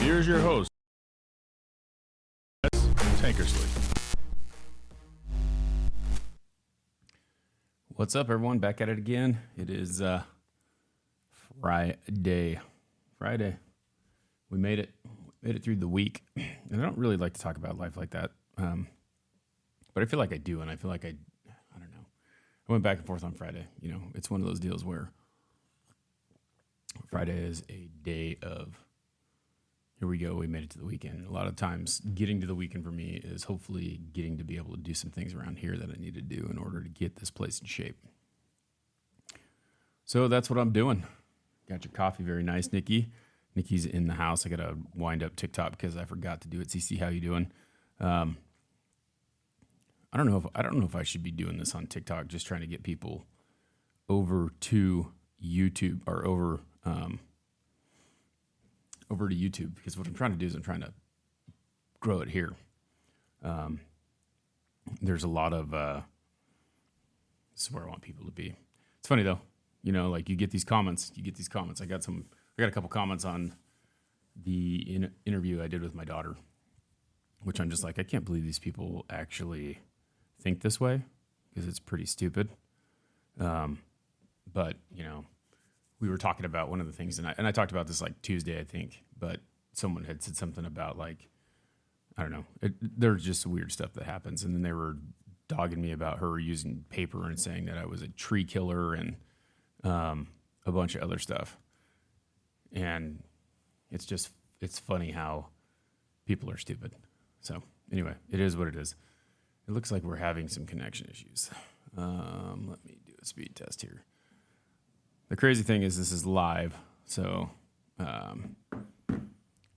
here's your host, Tankersley. What's up, everyone? Back at it again. It is Friday. We made it. Made it through the week. And I don't really like to talk about life like that. But I feel like I do, and I feel like I don't know. I went back and forth on Friday. You know, it's one of those deals where Friday is a day of, here we go, we made it to the weekend. A lot of times getting to the weekend for me is hopefully getting to be able to do some things around here that I need to do in order to get this place in shape. So that's what I'm doing. Got your coffee, very nice, Nikki. Nikki's in the house. I got to wind up TikTok because I forgot to do it. CC, how you doing? I don't know if I should be doing this on TikTok, just trying to get people over to YouTube or over to YouTube, because what I'm trying to do is I'm trying to grow it here. There's a lot of this is where I want people to be. It's funny though, you know, like you get these comments. I got a couple comments on the interview I did with my daughter, which I'm just like, I can't believe these people actually think this way, because it's pretty stupid. But you know, we were talking about one of the things, and I talked about this like Tuesday, I think, but someone had said something about like, I don't know, there's just weird stuff that happens. And then they were dogging me about her using paper and saying that I was a tree killer and a bunch of other stuff. And it's funny how people are stupid. So anyway, it is what it is. It looks like we're having some connection issues. Let me do a speed test here. The crazy thing is this is live. So,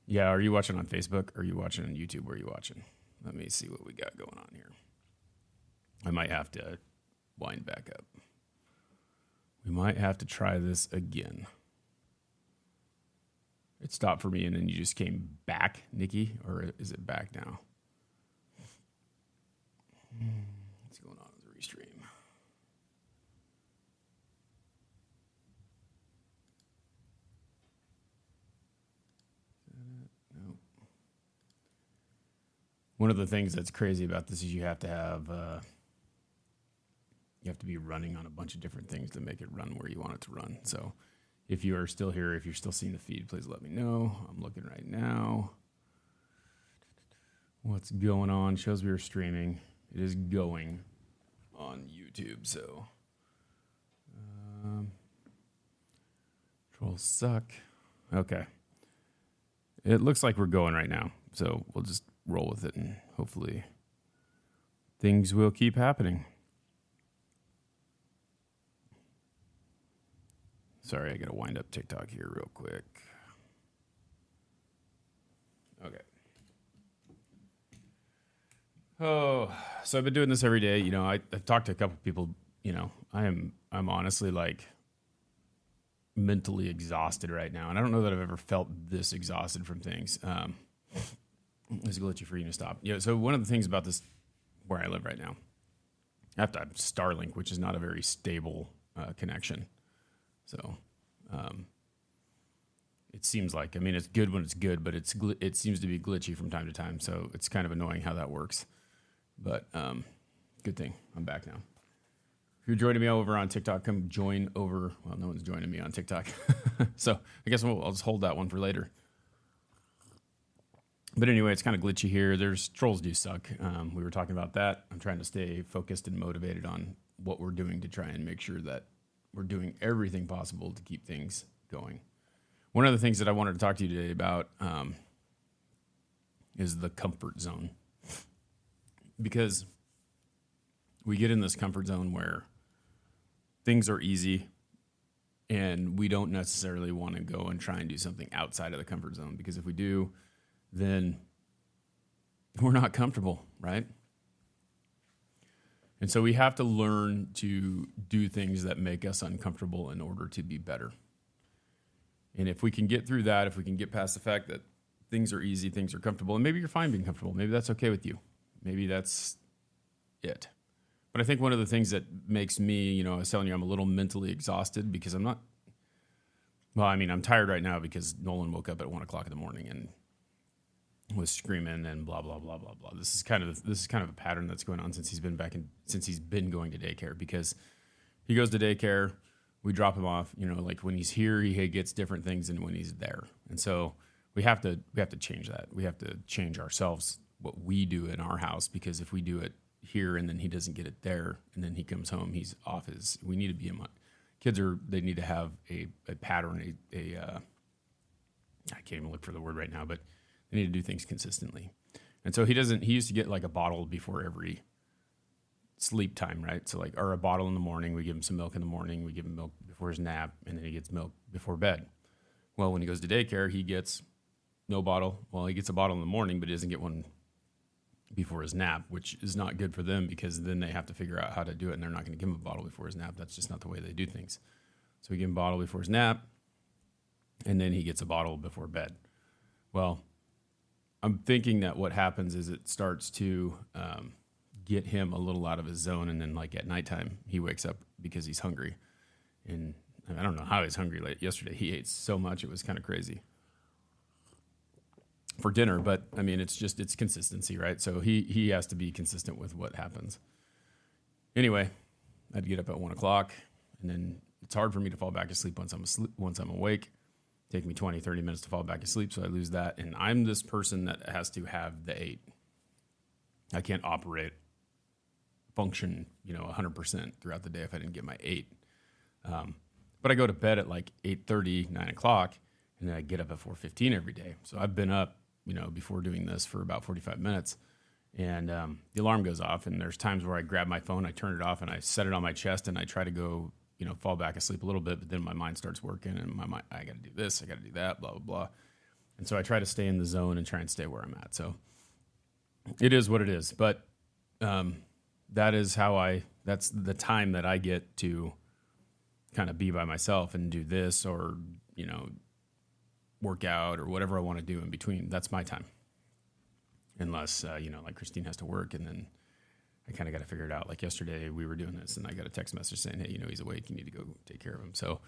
yeah, are you watching on Facebook? Or are you watching on YouTube? Where are you watching? Let me see what we got going on here. I might have to wind back up. We might have to try this again. It stopped for me, and then you just came back, Nikki, or is it back now? What's going on with the restream? No. One of the things that's crazy about this is you have to be running on a bunch of different things to make it run where you want it to run. So if you are still here, if you're still seeing the feed, please let me know. I'm looking right now. What's going on? Shows we are streaming. It is going on YouTube, so trolls suck. Okay. It looks like we're going right now, so we'll just roll with it, and hopefully things will keep happening. Sorry, I got to wind up TikTok here real quick. Okay. Oh, so I've been doing this every day. You know, I've talked to a couple people. You know, I'm honestly like mentally exhausted right now, and I don't know that I've ever felt this exhausted from things. It's glitchy for you to stop. Yeah. So one of the things about this, where I live right now, I have to have Starlink, which is not a very stable connection. So, it seems like, I mean, it's good when it's good, but it seems to be glitchy from time to time. So it's kind of annoying how that works. But good thing I'm back now. If you're joining me over on TikTok, come join over. Well, no one's joining me on TikTok. So I guess I'll just hold that one for later. But anyway, it's kind of glitchy here. Trolls do suck. We were talking about that. I'm trying to stay focused and motivated on what we're doing to try and make sure that we're doing everything possible to keep things going. One of the things that I wanted to talk to you today about is the comfort zone. Because we get in this comfort zone where things are easy and we don't necessarily want to go and try and do something outside of the comfort zone. Because if we do, then we're not comfortable, right? And so we have to learn to do things that make us uncomfortable in order to be better. And if we can get through that, if we can get past the fact that things are easy, things are comfortable, and maybe you're fine being comfortable, maybe that's okay with you. Maybe that's it. But I think one of the things that makes me, you know, I was telling you, I'm a little mentally exhausted because I'm tired right now because Nolan woke up at 1 o'clock in the morning and was screaming and blah blah blah blah blah. This is kind of a pattern that's going on since he's been going to daycare, because he goes to daycare, we drop him off. Like when he's here, he gets different things than when he's there, and so we have to change that. We have to change ourselves, what we do in our house, because if we do it here and then he doesn't get it there, and then he comes home, he's off his. We need to be they need to have a pattern. I can't even look for the word right now, but they need to do things consistently. And so he used to get like a bottle before every sleep time, right? So or a bottle in the morning, we give him some milk in the morning, we give him milk before his nap, and then he gets milk before bed. Well, when he goes to daycare, he gets no bottle. Well, he gets a bottle in the morning, but he doesn't get one before his nap, which is not good for them, because then they have to figure out how to do it, and they're not going to give him a bottle before his nap. That's just not the way they do things. So we give him a bottle before his nap, and then he gets a bottle before bed. Well, I'm thinking that what happens is it starts to get him a little out of his zone, and then like at nighttime, he wakes up because he's hungry. And I don't know how he's hungry. Like yesterday, he ate so much, it was kind of crazy for dinner. But I mean, it's consistency, right? So he has to be consistent with what happens. Anyway, I'd get up at 1:00, and then it's hard for me to fall back asleep once I'm awake. Take me 20, 30 minutes to fall back asleep, so I lose that. And I'm this person that has to have the 8. I can't function, 100% throughout the day if I didn't get my 8. But I go to bed at like 8:30, 9:00, and then I get up at 4:15 every day. So I've been up, before doing this for about 45 minutes. And the alarm goes off, and there's times where I grab my phone, I turn it off, and I set it on my chest, and I try to go fall back asleep a little bit, but then my mind starts working, and my mind, I got to do this, I got to do that, blah, blah, blah. And so I try to stay in the zone and try and stay where I'm at. So it is what it is. But that's the time that I get to kind of be by myself and do this, or, work out or whatever I want to do in between. That's my time. Unless, like Christine has to work, and then I kind of got to figure it out. Like yesterday, we were doing this, and I got a text message saying, hey, he's awake. You need to go take care of him. So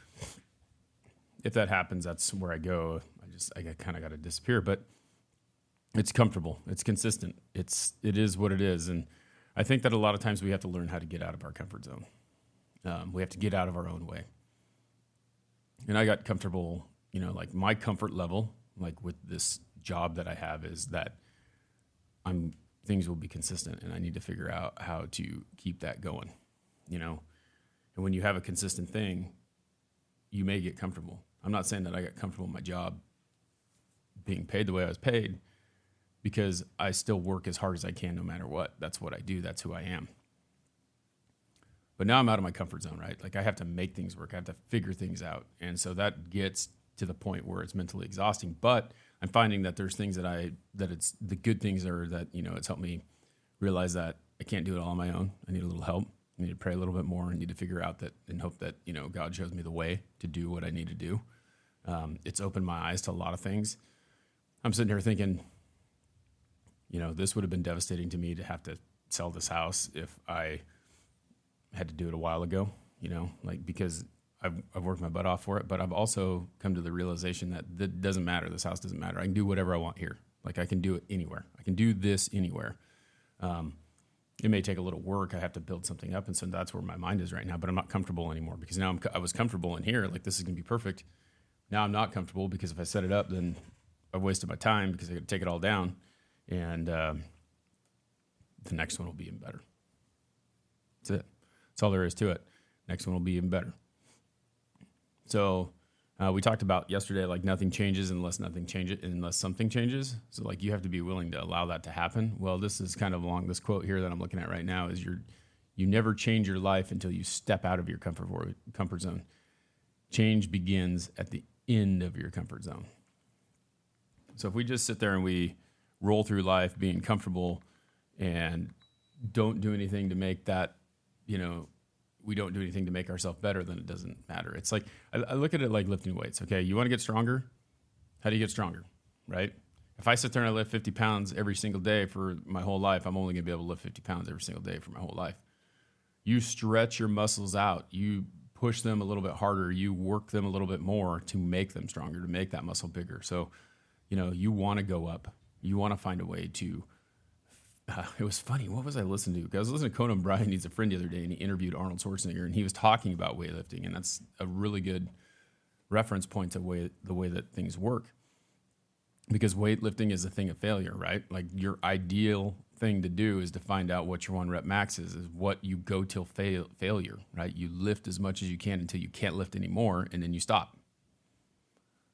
if that happens, that's where I go. I kind of got to disappear. But it's comfortable. It's consistent. It is what it is. And I think that a lot of times we have to learn how to get out of our comfort zone. We have to get out of our own way. And I got comfortable, like my comfort level, like with this job that I have, is that things will be consistent, and I need to figure out how to keep that going, And when you have a consistent thing, you may get comfortable. I'm not saying that I got comfortable in my job being paid the way I was paid, because I still work as hard as I can no matter what. That's what I do. That's who I am. But now I'm out of my comfort zone, right? Like I have to make things work. I have to figure things out. And so that gets to the point where it's mentally exhausting. But I'm finding that there's things that it's the good things are that, it's helped me realize that I can't do it all on my own. I need a little help. I need to pray a little bit more. I need to figure out that and hope that, God shows me the way to do what I need to do. It's opened my eyes to a lot of things. I'm sitting here thinking, this would have been devastating to me to have to sell this house if I had to do it a while ago, because I've worked my butt off for it, but I've also come to the realization that doesn't matter. This house doesn't matter. I can do whatever I want here. Like I can do it anywhere. I can do this anywhere. It may take a little work. I have to build something up. And so that's where my mind is right now, but I'm not comfortable anymore, because now I was comfortable in here. Like this is going to be perfect. Now I'm not comfortable, because if I set it up, then I've wasted my time, because I got to take it all down. And the next one will be even better. That's it. That's all there is to it. Next one will be even better. So we talked about yesterday, like nothing changes unless something changes. So like you have to be willing to allow that to happen. Well, this is kind of along this quote here that I'm looking at right now is you never change your life until you step out of your comfort zone. Change begins at the end of your comfort zone. So if we just sit there and we roll through life being comfortable and don't do anything to make that, we don't do anything to make ourselves better, then it doesn't matter. It's like, I look at it like lifting weights. Okay. You want to get stronger? How do you get stronger? Right? If I sit there and I lift 50 pounds every single day for my whole life, I'm only going to be able to lift 50 pounds every single day for my whole life. You stretch your muscles out. You push them a little bit harder. You work them a little bit more to make them stronger, to make that muscle bigger. So, you want to go up. You want to find a way to. It was funny. What was I listening to? I was listening to Conan O'Brien Needs a Friend the other day, and he interviewed Arnold Schwarzenegger, and he was talking about weightlifting, and that's a really good reference point to the way that things work. Because weightlifting is a thing of failure, right? Like your ideal thing to do is to find out what your 1 rep max is what you go till failure, right? You lift as much as you can until you can't lift anymore, and then you stop.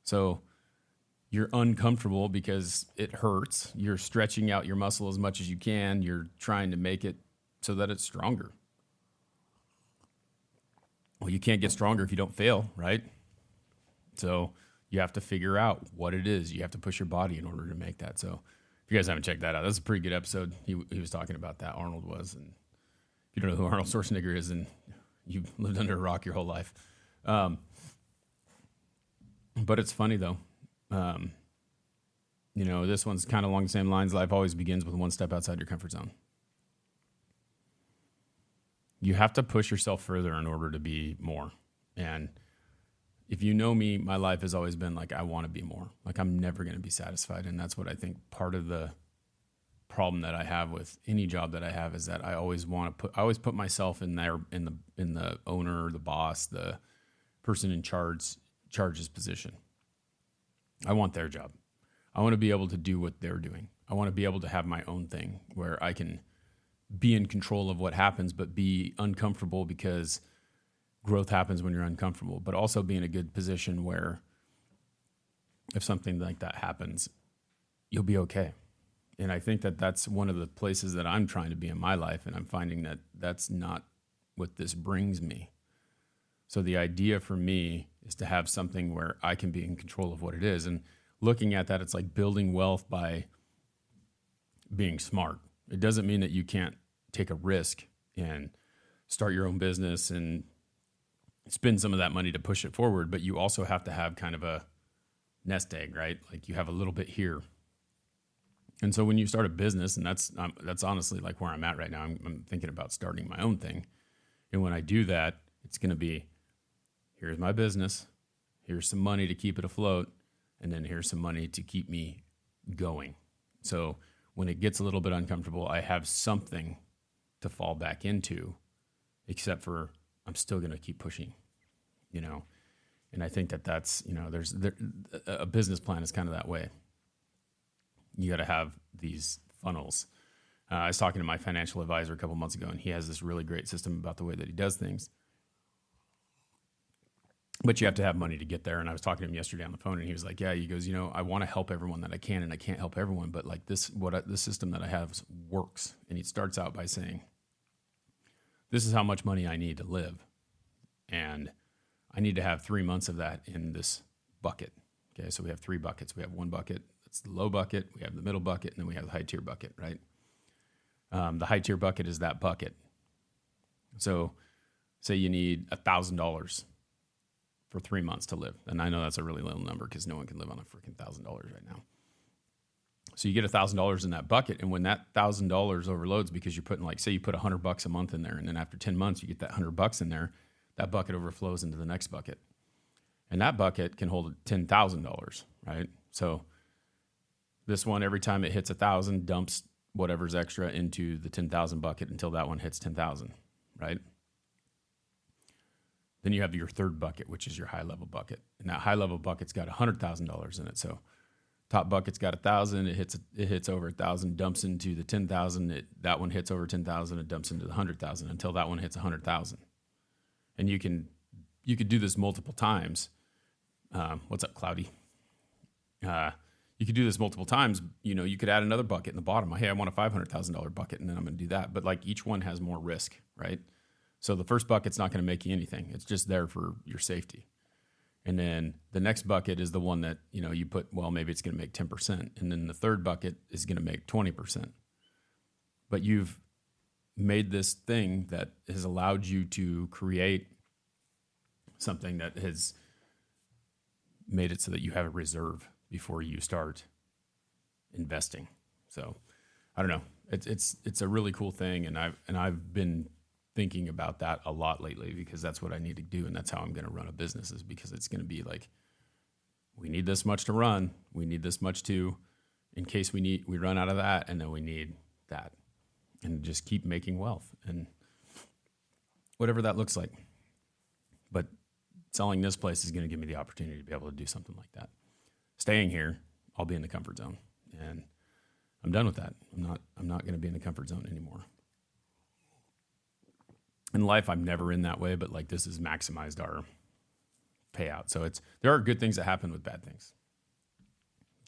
So you're uncomfortable because it hurts. You're stretching out your muscle as much as you can. You're trying to make it so that it's stronger. Well, you can't get stronger if you don't fail, right? So you have to figure out what it is. You have to push your body in order to make that. So if you guys haven't checked that out, that's a pretty good episode. He was talking about that, Arnold was. And if you don't know who Arnold Schwarzenegger is, and you've lived under a rock your whole life. But it's funny, though. This one's kind of along the same lines. Life always begins with one step outside your comfort zone. You have to push yourself further in order to be more. And if you know me, my life has always been like, I want to be more. Like, I'm never going to be satisfied. And that's what I think part of the problem that I have with any job that I have is that I always put myself in there, in the owner, the boss, the person in charge's position. I want their job. I want to be able to do what they're doing. I want to be able to have my own thing where I can be in control of what happens, but be uncomfortable because growth happens when you're uncomfortable, but also be in a good position where if something like that happens, you'll be okay. And I think that that's one of the places that I'm trying to be in my life, and I'm finding that that's not what this brings me. So the idea for me is to have something where I can be in control of what it is. And looking at that, it's like building wealth by being smart. It doesn't mean that you can't take a risk and start your own business and spend some of that money to push it forward, but you also have to have kind of a nest egg, right? Like you have a little bit here. And so when you start a business, and that's honestly like where I'm at right now, I'm thinking about starting my own thing. And when I do that, it's going to be, here's my business, here's some money to keep it afloat, and then here's some money to keep me going. So when it gets a little bit uncomfortable, I have something to fall back into, except for I'm still going to keep pushing, And I think that's, a business plan is kind of that way. You got to have these funnels. I was talking to my financial advisor a couple months ago, and he has this really great system about the way that he does things. But you have to have money to get there. And I was talking to him yesterday on the phone, and he was like, yeah, he goes, I want to help everyone that I can, and I can't help everyone. But like the system that I have works. And he starts out by saying, this is how much money I need to live. And I need to have 3 months of that in this bucket. Okay, so we have 3 buckets. We have one bucket that's the low bucket. We have the middle bucket, and then we have the high tier bucket, right? The high tier bucket is that bucket. So say you need $1,000 for 3 months to live. And I know that's a really little number because no one can live on a freaking $1,000 right now. So you get $1,000 in that bucket. And when that $1,000 overloads, because you're putting say you put $100 a month in there, and then after 10 months, you get that $100 in there, that bucket overflows into the next bucket. And that bucket can hold $10,000, right? So this one, every time it hits 1,000, dumps whatever's extra into the 10,000 bucket until that one hits 10,000, right? Then you have your third bucket, which is your high level bucket. And that high level bucket's got $100,000 in it. So top bucket's got 1,000, it hits over 1,000, dumps into the 10,000, that one hits over 10,000, it dumps into the 100,000 until that one hits 100,000. And you could do this multiple times. What's up, Cloudy? You could do this multiple times. You could add another bucket in the bottom. Hey, I want a $500,000 bucket, and then I'm going to do that. But like each one has more risk, right? So the first bucket's not going to make you anything. It's just there for your safety. And then the next bucket is the one that, you put, well, maybe it's going to make 10%. And then the third bucket is going to make 20%. But you've made this thing that has allowed you to create something that has made it so that you have a reserve before you start investing. So I don't know. It's a really cool thing. And I've been thinking about that a lot lately because that's what I need to do. And that's how I'm going to run a business, is because it's going to be like, we need this much to run. We need this much to in case we run out of that, and then we need that, and just keep making wealth and whatever that looks like. But selling this place is going to give me the opportunity to be able to do something like that. Staying here, I'll be in the comfort zone, and I'm done with that. I'm not going to be in the comfort zone anymore. In life, I'm never in that way, but like this has maximized our payout. So there are good things that happen with bad things.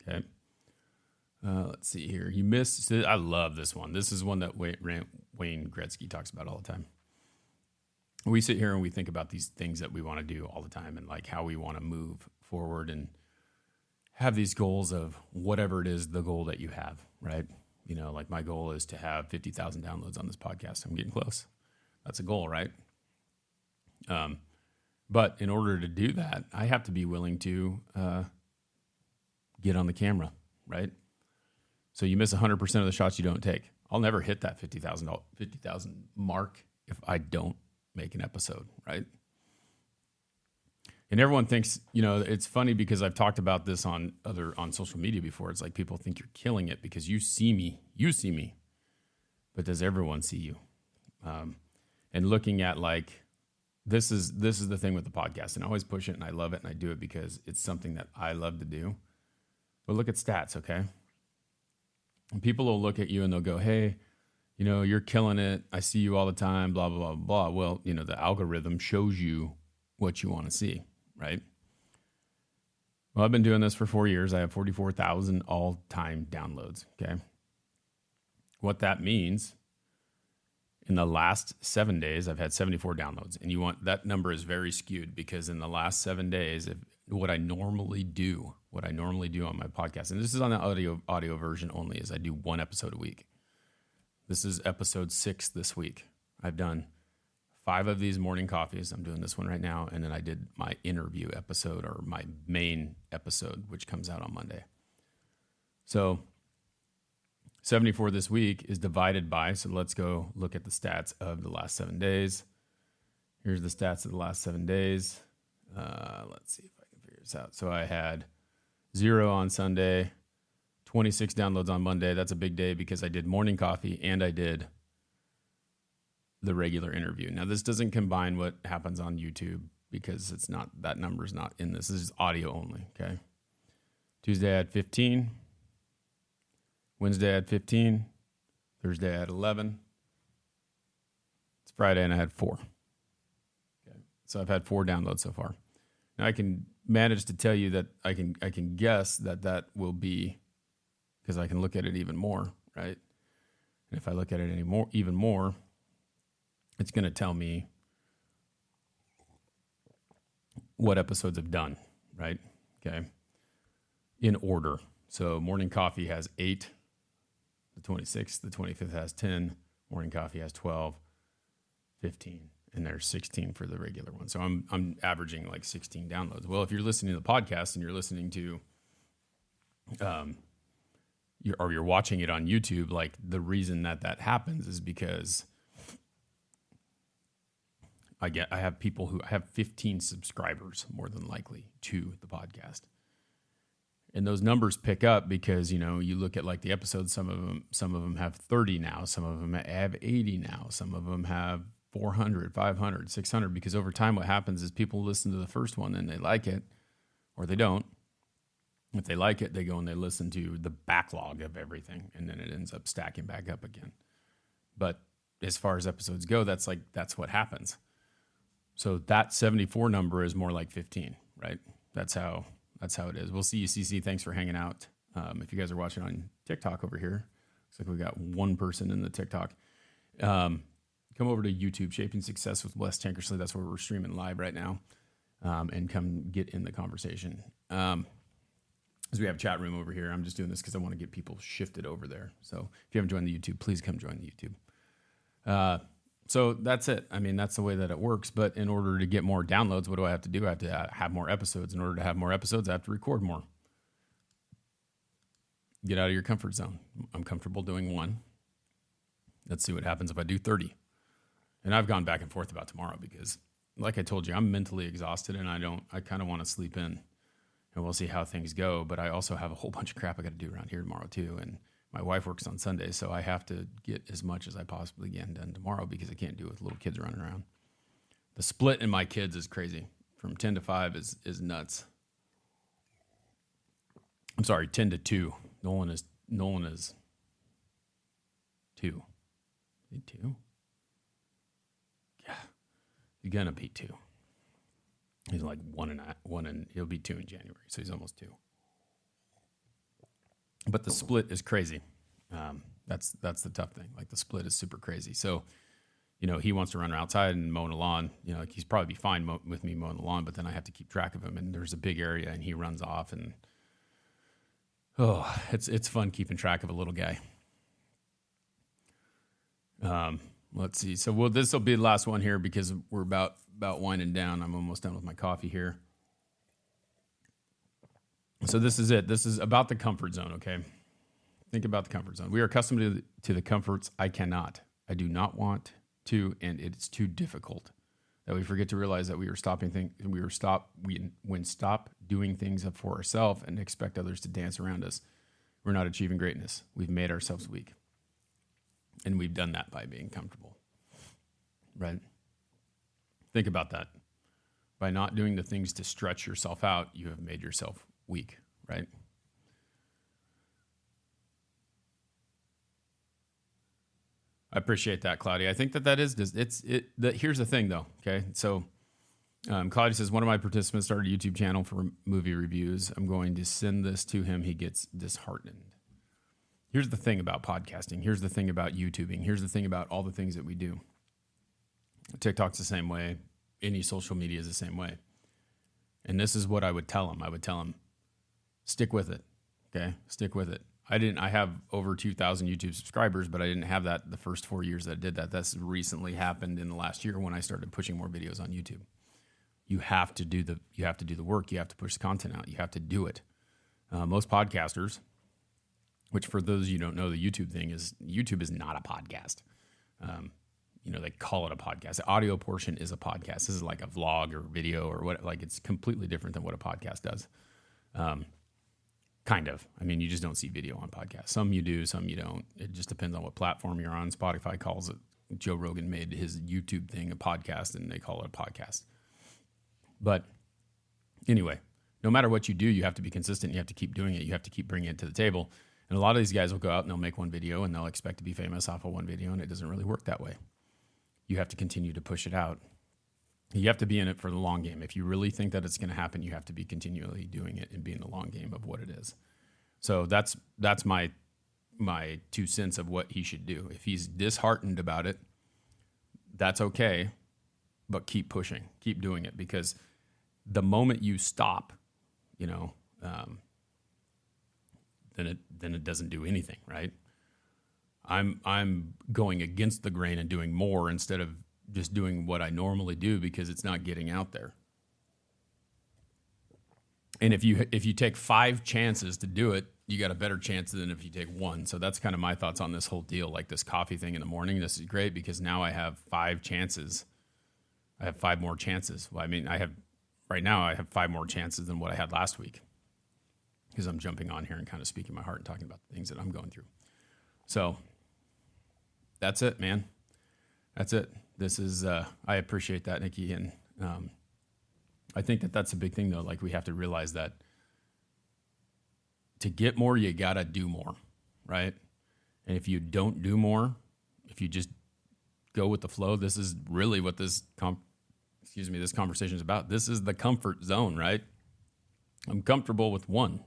Okay. Let's see here. I love this one. This is one that Wayne Gretzky talks about all the time. We sit here and we think about these things that we want to do all the time and like how we want to move forward and have these goals of whatever it is, the goal that you have, right? You know, like my goal is to have 50,000 downloads on this podcast. I'm getting close. That's a goal, right? But in order to do that, I have to be willing to get on the camera, right? So you miss 100% of the shots you don't take. I'll never hit that 50,000 mark if I don't make an episode, right? And everyone thinks, you know, it's funny because I've talked about this on social media before. It's like people think you're killing it because you see me, but does everyone see you? And looking at like, this is the thing with the podcast, and I always push it and I love it and I do it because it's something that I love to do. But look at stats, okay? And people will look at you and they'll go, hey, you know, you're killing it. I see you all the time, blah, blah, blah, blah. Well, you know, the algorithm shows you what you want to see, right? Well, I've been doing this for 4 years. I have 44,000 all-time downloads, okay? What that means, in the last 7 days, I've had 74 downloads. And that number is very skewed because in the last 7 days, what I normally do on my podcast, and this is on the audio version only, is I do one episode a week. This is episode 6 this week. I've done 5 of these morning coffees. I'm doing this one right now. And then I did my interview episode or my main episode, which comes out on Monday. So 74 this week is divided by, so let's go look at the stats of the last 7 days. Here's the stats of the last 7 days. Let's see if I can figure this out. So I had 0 on Sunday, 26 downloads on Monday. That's a big day because I did morning coffee and I did the regular interview. Now, this doesn't combine what happens on YouTube because that number's not in this. This is audio only, okay? Tuesday I had 15. Wednesday I had 15. Thursday I had 11. It's Friday and I had 4. Okay. So I've had 4 downloads so far. Now I can manage to tell you that I can guess that will be because I can look at it even more, right? And if I look at it even more, it's going to tell me what episodes have done, right? Okay. In order. So morning coffee has 8. The 26th, the 25th has 10. Morning coffee has 12, 15, and there's 16 for the regular one. So I'm averaging like 16 downloads. Well, if you're listening to the podcast and you're listening to, you're watching it on YouTube, like the reason that happens is because I have people who have 15 subscribers more than likely to the podcast. And those numbers pick up because, you know, you look at like the episodes, some of them have 30 now, some of them have 80 now, some of them have 400, 500, 600, because over time what happens is people listen to the first one and they like it or they don't. If they like it, they go and they listen to the backlog of everything and then it ends up stacking back up again. But as far as episodes go, that's what happens. So that 74 number is more like 15, right? That's how it is. We'll see you, CC. Thanks for hanging out. If you guys are watching on TikTok over here, looks like we got one person in the TikTok. Come over to YouTube, Shaping Success with Wes Tankersley. That's where we're streaming live right now. And come get in the conversation. As we have a chat room over here, I'm just doing this because I want to get people shifted over there. So if you haven't joined the YouTube, please come join the YouTube. So that's it. I mean, that's the way that it works. But in order to get more downloads, what do I have to do? I have to have more episodes. In order to have more episodes, I have to record more. Get out of your comfort zone. I'm comfortable doing 1. Let's see what happens if I do 30. And I've gone back and forth about tomorrow because, like I told you, I'm mentally exhausted and I kind of want to sleep in. And and we'll see how things go. But I also have a whole bunch of crap I got to do around here tomorrow too. And my wife works on Sundays, so I have to get as much as I possibly can done tomorrow because I can't do it with little kids running around. The split in my kids is crazy. From 10 to 5 is nuts. I'm sorry, 10 to 2. Nolan is 2. Is he 2? Yeah. He's gonna be 2. He's like 1 and he'll be 2 in January, so he's almost 2. But the split is crazy. That's the tough thing. Like the split is super crazy. So, he wants to run outside and mow the lawn. Like he's probably be fine with me mowing the lawn, but then I have to keep track of him. And there's a big area, and he runs off, and it's fun keeping track of a little guy. Let's see. So this will be the last one here because we're about winding down. I'm almost done with my coffee here. So this is it. This is about the comfort zone, okay? Think about the comfort zone. We are accustomed to the comforts I cannot. I do not want to, and it's too difficult. That we forget to realize that we stop doing things for ourselves and expect others to dance around us. We're not achieving greatness. We've made ourselves weak. And we've done that by being comfortable. Right? Think about that. By not doing the things to stretch yourself out, you have made yourself weak, right? I appreciate that, Claudia. I think that is here's the thing, though. Okay, so Claudia says one of my participants started a YouTube channel for movie reviews. I'm going to send this to him. He gets disheartened. Here's the thing about podcasting. Here's the thing about YouTubing. Here's the thing about all the things that we do. TikTok's the same way. Any social media is the same way. And this is what I would tell him. I would tell him, stick with it. Okay, stick with it. I have over 2,000 YouTube subscribers, but I didn't have that the first 4 years that I did that. That's recently happened in the last year when I started pushing more videos on YouTube. You have to do the work. You have to push the content out. You have to do it. Most podcasters, which for those of you who don't know, the YouTube is not a podcast. They call it a podcast. The audio portion is a podcast. This is like a vlog or video or what, like it's completely different than what a podcast does. Kind of. I mean, you just don't see video on podcasts. Some you do, some you don't. It just depends on what platform you're on. Spotify calls it, Joe Rogan made his YouTube thing a podcast, and they call it a podcast. But anyway, no matter what you do, you have to be consistent. You have to keep doing it. You have to keep bringing it to the table. And a lot of these guys will go out and they'll make one video and they'll expect to be famous off of one video, and it doesn't really work that way. You have to continue to push it out. You have to be in it for the long game. If you really think that it's going to happen, you have to be continually doing it and be in the long game of what it is. So that's my 2 cents of what he should do. If he's disheartened about it, that's okay, but keep pushing, keep doing it, because the moment you stop, then it doesn't do anything, right? I'm going against the grain and doing more instead of just doing what I normally do because it's not getting out there. And if you take 5 chances to do it, you got a better chance than if you take 1. So that's kind of my thoughts on this whole deal, like this coffee thing in the morning. This is great because now I have 5 chances. I have 5 more chances. Well, I mean, right now I have 5 more chances than what I had last week because I'm jumping on here and kind of speaking my heart and talking about the things that I'm going through. So that's it, man. That's it. This is, I appreciate that, Nikki. And I think that's a big thing, though. Like, we have to realize that to get more, you got to do more, right? And if you don't do more, if you just go with the flow, this is really what this conversation is about. This is the comfort zone, right? I'm comfortable with 1.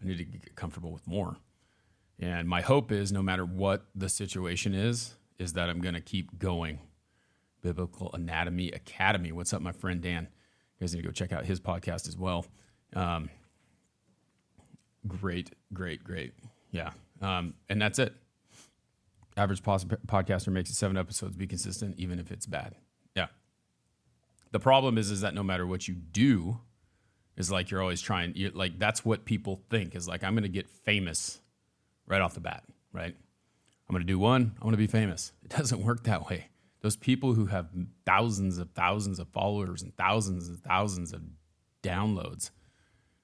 I need to get comfortable with more. And my hope is no matter what the situation is that I'm going to keep going. Biblical Anatomy Academy. What's up, my friend Dan? You guys need to go check out his podcast as well. Great. Yeah. And that's it. Average podcaster makes it 7 episodes. Be consistent, even if it's bad. Yeah. The problem is that no matter what you do, is like you're always trying. Like that's what people think is like I'm going to get famous right off the bat, right? I'm going to do 1. I want to be famous. It doesn't work that way. Those people who have thousands of followers and thousands of downloads,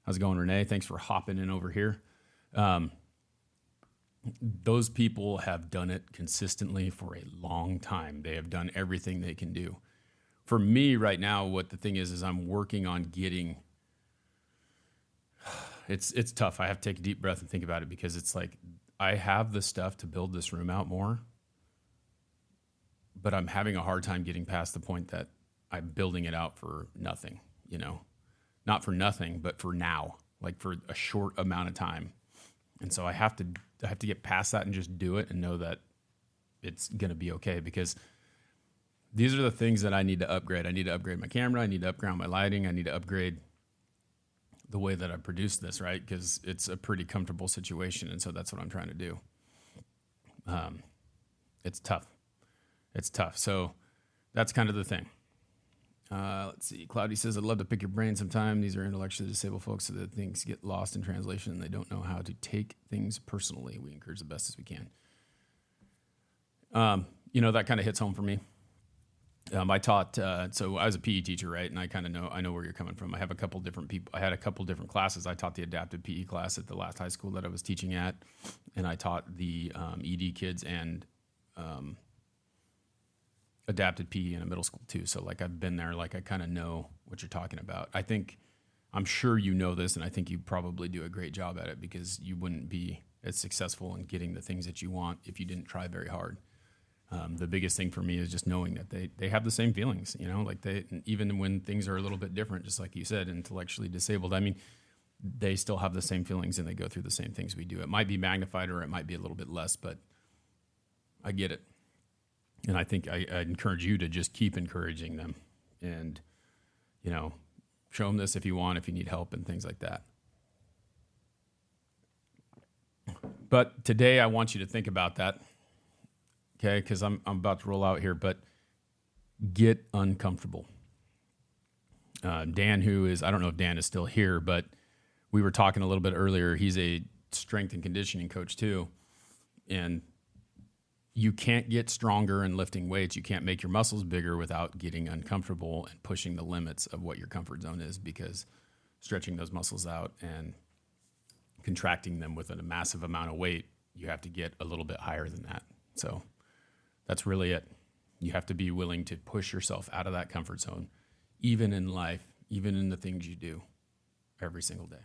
How's it going, Renee? Thanks for hopping in over here. Those people have done it consistently for a long time. They have done everything they can do. For me right now, what the thing is I'm working on getting, it's tough. I have to take a deep breath and think about it, because it's like, I have the stuff to build this room out more, but I'm having a hard time getting past the point that I'm building it out for nothing, not for nothing, but for now, like for a short amount of time. And so I have to get past that and just do it and know that it's going to be okay, because these are the things that I need to upgrade. I need to upgrade my camera. I need to upgrade my lighting. I need to upgrade the way that I produce this, right? Because it's a pretty comfortable situation. And so that's what I'm trying to do. It's tough. It's tough. So that's kind of the thing. Let's see. Cloudy says, I'd love to pick your brain sometime. These are intellectually disabled folks, so that things get lost in translation and they don't know how to take things personally. We encourage the best as we can. That kind of hits home for me. I taught, so I was a PE teacher, right? And I know where you're coming from. I have a couple different people. I had a couple different classes. I taught the adapted PE class at the last high school that I was teaching at. And I taught the ED kids and adapted PE in a middle school too. So like I've been there, like I kind of know what you're talking about. I'm sure you know this, and I think you probably do a great job at it, because you wouldn't be as successful in getting the things that you want if you didn't try very hard. The biggest thing for me is just knowing that they have the same feelings, like even when things are a little bit different, just like you said, intellectually disabled. I mean, they still have the same feelings and they go through the same things we do. It might be magnified or it might be a little bit less, but I get it. And I think I encourage you to just keep encouraging them and, show them this if you want, if you need help and things like that. But today I want you to think about that. Okay, because I'm about to roll out here, but get uncomfortable. Dan, I don't know if Dan is still here, but we were talking a little bit earlier. He's a strength and conditioning coach too. And you can't get stronger in lifting weights. You can't make your muscles bigger without getting uncomfortable and pushing the limits of what your comfort zone is, because stretching those muscles out and contracting them with a massive amount of weight, you have to get a little bit higher than that. So that's really it. You have to be willing to push yourself out of that comfort zone, even in life, even in the things you do every single day.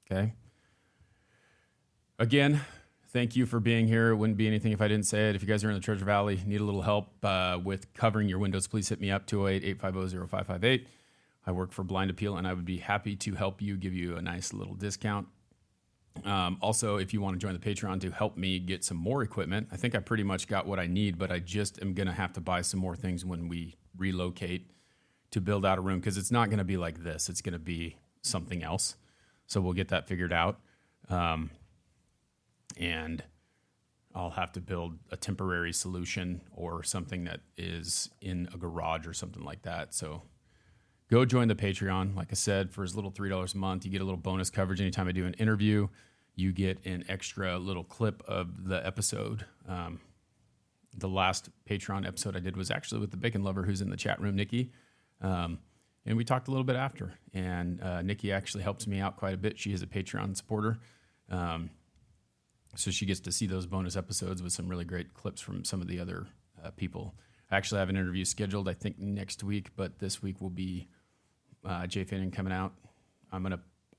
Okay? Again, thank you for being here. It wouldn't be anything if I didn't say it. If you guys are in the Treasure Valley, need a little help with covering your windows, please hit me up, 208-850-0558. I work for Blind Appeal, and I would be happy to help you, give you a nice little discount. Also, if you want to join the Patreon to help me get some more equipment, I think I pretty much got what I need, but I just am going to have to buy some more things when we relocate to build out a room, because it's not going to be like this. It's going to be something else. So we'll get that figured out. And I'll have to build a temporary solution or something that is in a garage or something like that. So go join the Patreon. Like I said, for as little $3 a month, you get a little bonus coverage anytime I do an interview. You get an extra little clip of the episode. The last Patreon episode I did was actually with the Bacon Lover, who's in the chat room, Nikki. And we talked a little bit after. And Nikki actually helps me out quite a bit. She is a Patreon supporter. So she gets to see those bonus episodes with some really great clips from some of the other people. I actually have an interview scheduled, I think, next week, but this week will be Jay Finnan coming out. I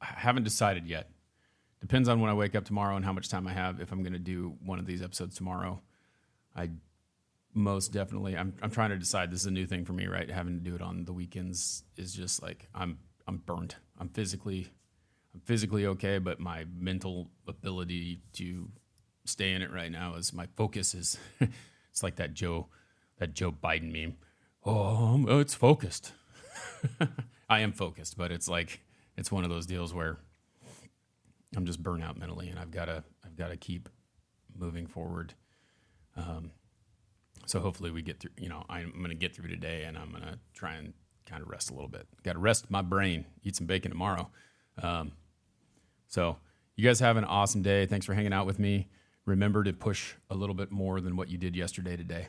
haven't decided yet. Depends on when I wake up tomorrow and how much time I have. If I'm going to do one of these episodes tomorrow, I most definitely, I'm trying to decide. This is a new thing for me, right? Having to do it on the weekends is just like, I'm burnt. I'm physically okay, but my mental ability to stay in it right now is, my focus is, it's like that Joe Biden meme. Oh, it's focused. I am focused, but it's like, it's one of those deals where I'm just burnt out mentally, and I've got to keep moving forward. So hopefully we get through, I'm going to get through today, and I'm going to try and kind of rest a little bit. Got to rest my brain, eat some bacon tomorrow. So you guys have an awesome day. Thanks for hanging out with me. Remember to push a little bit more than what you did yesterday today.